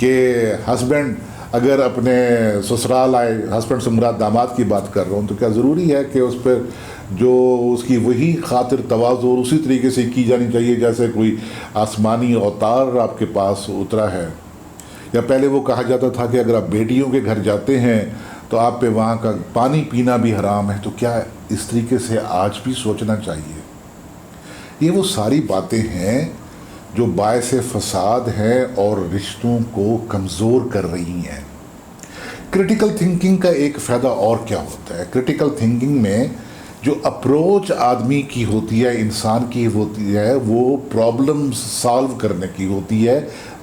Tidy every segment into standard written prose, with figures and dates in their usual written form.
کہ ہسبینڈ اگر اپنے سسرال آئے، ہسبینڈ سے مراد داماد کی بات کر رہا ہوں، تو کیا ضروری ہے کہ اس پر جو اس کی وہی خاطر تواضع اسی طریقے سے کی جانی چاہیے جیسے کوئی آسمانی اوتار آپ کے پاس اترا ہے؟ یا پہلے وہ کہا جاتا تھا کہ اگر آپ بیٹیوں کے گھر جاتے ہیں تو آپ پہ وہاں کا پانی پینا بھی حرام ہے، تو کیا اس طریقے سے آج بھی سوچنا چاہیے؟ یہ وہ ساری باتیں ہیں جو باعث فساد ہیں اور رشتوں کو کمزور کر رہی ہیں۔ کرٹیکل تھنکنگ کا ایک فائدہ اور کیا ہوتا ہے؟ کرٹیکل تھنکنگ میں جو اپروچ آدمی کی ہوتی ہے، انسان کی ہوتی ہے، وہ پرابلم سالو کرنے کی ہوتی ہے،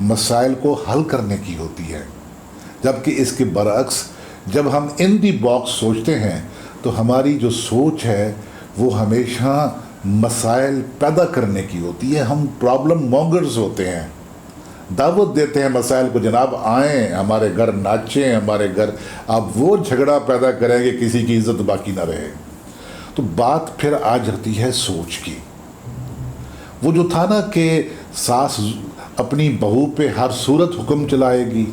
مسائل کو حل کرنے کی ہوتی ہے، جبکہ اس کے برعکس جب ہم ان دی باکس سوچتے ہیں تو ہماری جو سوچ ہے وہ ہمیشہ مسائل پیدا کرنے کی ہوتی ہے۔ ہم پرابلم مونگرز ہوتے ہیں، دعوت دیتے ہیں مسائل کو، جناب آئیں ہمارے گھر، ناچیں ہمارے گھر، آپ وہ جھگڑا پیدا کریں کہ کسی کی عزت باقی نہ رہے۔ تو بات پھر آ جاتی ہے سوچ کی۔ وہ جو تھا نا کہ ساس اپنی بہو پہ ہر صورت حکم چلائے گی،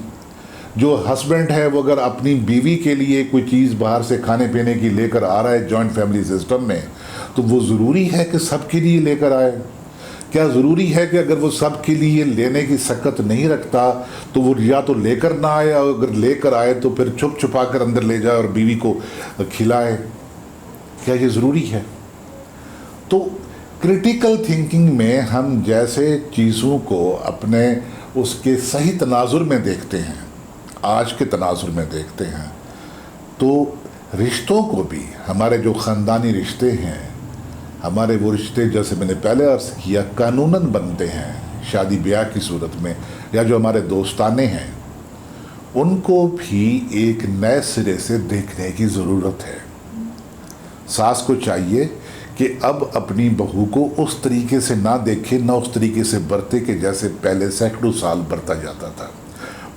جو ہسبینڈ ہے وہ اگر اپنی بیوی کے لیے کوئی چیز باہر سے کھانے پینے کی لے کر آ رہا ہے جوائنٹ فیملی سسٹم میں، تو وہ ضروری ہے کہ سب کے لیے لے کر آئے؟ کیا ضروری ہے کہ اگر وہ سب کے لیے لینے کی سکت نہیں رکھتا تو وہ یا تو لے کر نہ آئے، اور اگر لے کر آئے تو پھر چھپ چھپا کر اندر لے جائے اور بیوی کو کھلائے؟ کیا یہ ضروری ہے؟ تو کرٹیکل تھنکنگ میں ہم جیسے چیزوں کو اپنے اس کے صحیح تناظر میں دیکھتے ہیں، آج کے تناظر میں دیکھتے ہیں، تو رشتوں کو بھی، ہمارے جو خاندانی رشتے ہیں، ہمارے وہ رشتے جیسے میں نے پہلے عرض کیا قانوناً بنتے ہیں شادی بیاہ کی صورت میں، یا جو ہمارے دوستانے ہیں، ان کو بھی ایک نئے سرے سے دیکھنے کی ضرورت ہے۔ ساس کو چاہیے کہ اب اپنی بہو کو اس طریقے سے نہ دیکھے، نہ اس طریقے سے برتے کہ جیسے پہلے سینکڑوں سال برتا جاتا تھا۔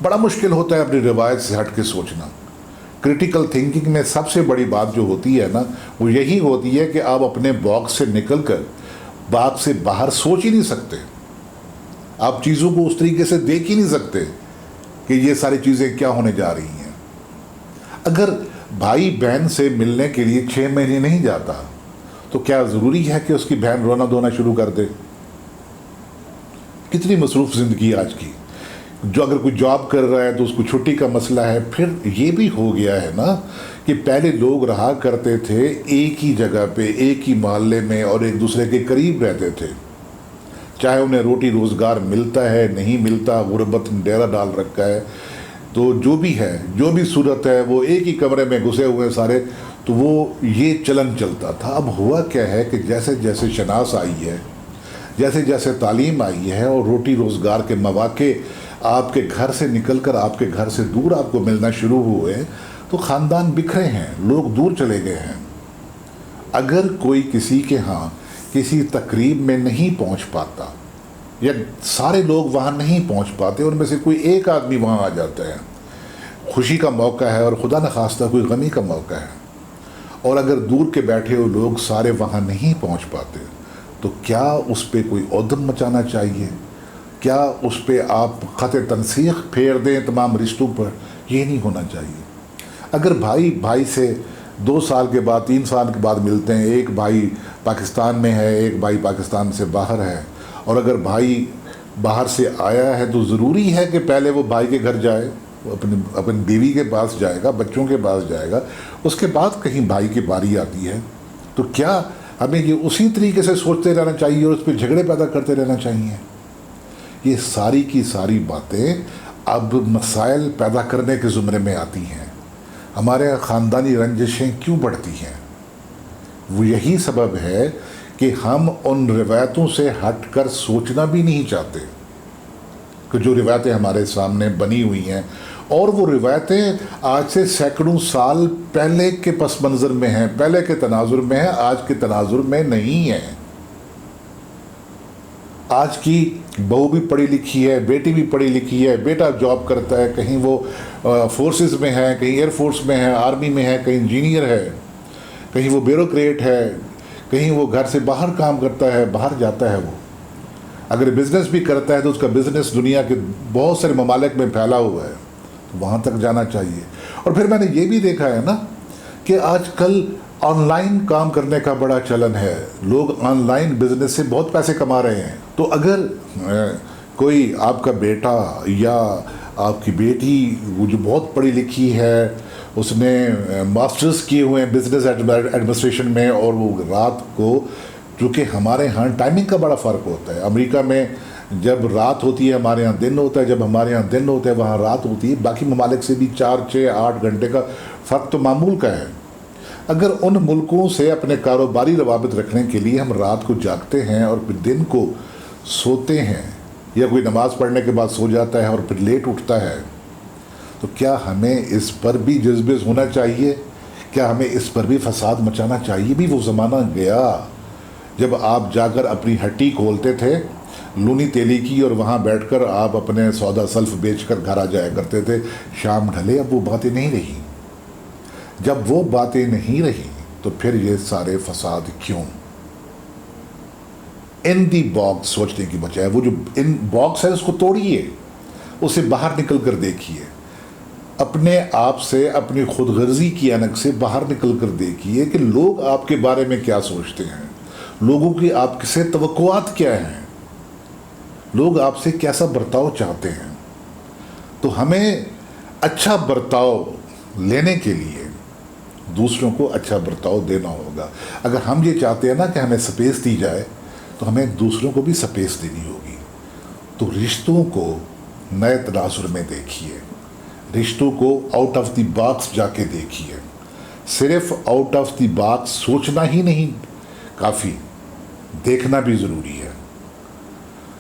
بڑا مشکل ہوتا ہے اپنی روایت سے ہٹ کے سوچنا۔ کرٹیکل تھنکنگ میں سب سے بڑی بات جو ہوتی ہے نا، وہ یہی ہوتی ہے کہ آپ اپنے باکس سے نکل کر باکس سے باہر سوچ ہی نہیں سکتے، آپ چیزوں کو اس طریقے سے دیکھ ہی نہیں سکتے کہ یہ ساری چیزیں کیا ہونے جا رہی ہیں۔ اگر بھائی بہن سے ملنے کے لیے 6 مہینے نہیں جاتا تو کیا ضروری ہے کہ اس کی بہن رونا دھونا شروع کر دے؟ کتنی مصروف زندگی آج کی۔ جو اگر کوئی جاب کر رہا ہے تو اس کو چھٹی کا مسئلہ ہے۔ پھر یہ بھی ہو گیا ہے نا کہ پہلے لوگ رہا کرتے تھے ایک ہی جگہ پہ، ایک ہی محلے میں، اور ایک دوسرے کے قریب رہتے تھے، چاہے انہیں روٹی روزگار ملتا ہے نہیں ملتا، غربت نے ڈیرا ڈال رکھا ہے، تو جو بھی ہے، جو بھی صورت ہے، وہ ایک ہی کمرے میں گھسے ہوئے سارے، تو وہ یہ چلن چلتا تھا۔ اب ہوا کیا ہے کہ جیسے جیسے شناس آئی ہے، جیسے جیسے تعلیم آئی ہے اور روٹی روزگار کے مواقع آپ کے گھر سے نکل کر آپ کے گھر سے دور آپ کو ملنا شروع ہوئے، تو خاندان بکھرے ہیں، لوگ دور چلے گئے ہیں۔ اگر کوئی کسی کے ہاں کسی تقریب میں نہیں پہنچ پاتا، یا سارے لوگ وہاں نہیں پہنچ پاتے، ان میں سے کوئی ایک آدمی وہاں آ جاتا ہے، خوشی کا موقع ہے اور خدا نخواستہ کوئی غمی کا موقع ہے، اور اگر دور کے بیٹھے ہوئے لوگ سارے وہاں نہیں پہنچ پاتے، تو کیا اس پہ کوئی عدم مچانا چاہیے؟ کیا اس پہ آپ خط تنسیق پھیر دیں تمام رشتوں پر؟ یہ نہیں ہونا چاہیے۔ اگر بھائی بھائی سے 2 سال کے بعد 3 سال کے بعد ملتے ہیں، ایک بھائی پاکستان میں ہے، ایک بھائی پاکستان سے باہر ہے، اور اگر بھائی باہر سے آیا ہے تو ضروری ہے کہ پہلے وہ بھائی کے گھر جائے، وہ اپنی بیوی کے پاس جائے گا، بچوں کے پاس جائے گا، اس کے بعد کہیں بھائی کی باری آتی ہے۔ تو کیا ہمیں یہ اسی طریقے سے سوچتے رہنا چاہیے اور اس پہ جھگڑے پیدا کرتے رہنا چاہیے؟ یہ ساری کی ساری باتیں اب مسائل پیدا کرنے کے زمرے میں آتی ہیں۔ ہمارے خاندانی رنجشیں کیوں بڑھتی ہیں؟ وہ یہی سبب ہے کہ ہم ان روایتوں سے ہٹ کر سوچنا بھی نہیں چاہتے، کہ جو روایتیں ہمارے سامنے بنی ہوئی ہیں، اور وہ روایتیں آج سے سینکڑوں سال پہلے کے پس منظر میں ہیں، پہلے کے تناظر میں ہیں، آج کے تناظر میں نہیں ہیں۔ آج کی بہو بھی پڑھی لکھی ہے، بیٹی بھی پڑھی لکھی ہے، بیٹا جاب کرتا ہے، کہیں وہ فورسز میں ہے، کہیں ایئر فورس میں ہے، آرمی میں ہے، کہیں انجینئر ہے، کہیں وہ بیوروکریٹ ہے، کہیں وہ گھر سے باہر کام کرتا ہے، باہر جاتا ہے وہ۔ اگر بزنس بھی کرتا ہے تو اس کا بزنس دنیا کے بہت سارے ممالک میں پھیلا ہوا ہے، تو وہاں تک جانا چاہیے۔ اور پھر میں نے یہ بھی دیکھا ہے نا کہ آج کل آن لائن کام کرنے کا بڑا چلن ہے، لوگ آن لائن بزنس سے بہت پیسے کما رہے ہیں۔ تو اگر کوئی آپ کا بیٹا یا آپ کی بیٹی وہ جو بہت پڑھی لکھی ہے، اس نے ماسٹرز کیے ہوئے ہیں بزنس ایڈمنسٹریشن میں، اور وہ رات کو، چونکہ ہمارے ہاں ٹائمنگ کا بڑا فرق ہوتا ہے، امریکہ میں جب رات ہوتی ہے ہمارے ہاں دن ہوتا ہے، جب ہمارے ہاں دن ہوتا ہے وہاں رات ہوتی ہے، باقی ممالک سے بھی 4 6 8 گھنٹے کا فرق تو معمول کا ہے۔ اگر ان ملکوں سے اپنے کاروباری روابط رکھنے کے لیے ہم رات کو جاگتے ہیں اور پھر دن کو سوتے ہیں، یا کوئی نماز پڑھنے کے بعد سو جاتا ہے اور پھر لیٹ اٹھتا ہے، تو کیا ہمیں اس پر بھی جذبہ ہونا چاہیے؟ کیا ہمیں اس پر بھی فساد مچانا چاہیے؟ بھی وہ زمانہ گیا جب آپ جا کر اپنی ہٹی کھولتے تھے لونی تیلی کی، اور وہاں بیٹھ کر آپ اپنے سودا سلف بیچ کر گھر آ جایا کرتے تھے شام ڈھلے۔ اب وہ باتیں نہیں رہی۔ جب وہ باتیں نہیں رہی تو پھر یہ سارے فساد کیوں؟ ان دی باکس سوچنے کی بجائے، وہ جو ان باکس ہے اس کو توڑیے، اسے باہر نکل کر دیکھیے، اپنے آپ سے، اپنی خود غرضی کی انک سے باہر نکل کر دیکھیے کہ لوگ آپ کے بارے میں کیا سوچتے ہیں، لوگوں کی آپ سے توقعات کیا ہیں، لوگ آپ سے کیسا برتاؤ چاہتے ہیں۔ تو ہمیں اچھا برتاؤ لینے کے لیے دوسروں کو اچھا برتاؤ دینا ہوگا۔ اگر ہم یہ چاہتے ہیں نا کہ ہمیں سپیس دی جائے تو ہمیں دوسروں کو بھی سپیس دینی ہوگی۔ تو رشتوں کو نئے تناظر میں دیکھیے، رشتوں کو آؤٹ آف دی باکس جا کے دیکھیے۔ صرف آؤٹ آف دی باکس سوچنا ہی نہیں کافی، دیکھنا بھی ضروری ہے۔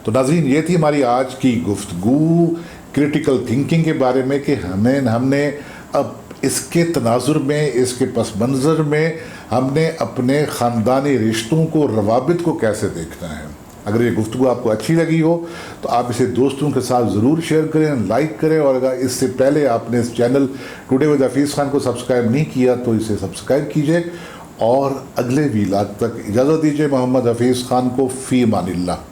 تو ناظرین، یہ تھی ہماری آج کی گفتگو کرٹیکل تھنکنگ کے بارے میں کہ ہم نے اب اس کے تناظر میں، اس کے پس منظر میں ہم نے اپنے خاندانی رشتوں کو، روابط کو کیسے دیکھنا ہے۔ اگر یہ گفتگو آپ کو اچھی لگی ہو تو آپ اسے دوستوں کے ساتھ ضرور شیئر کریں، لائک کریں، اور اگر اس سے پہلے آپ نے اس channel today with Hafeez Khan کو سبسکرائب نہیں کیا تو اسے سبسکرائب کیجئے، اور اگلے ویلاگ تک اجازت دیجئے محمد حفیظ خان کو۔ فی امان اللہ۔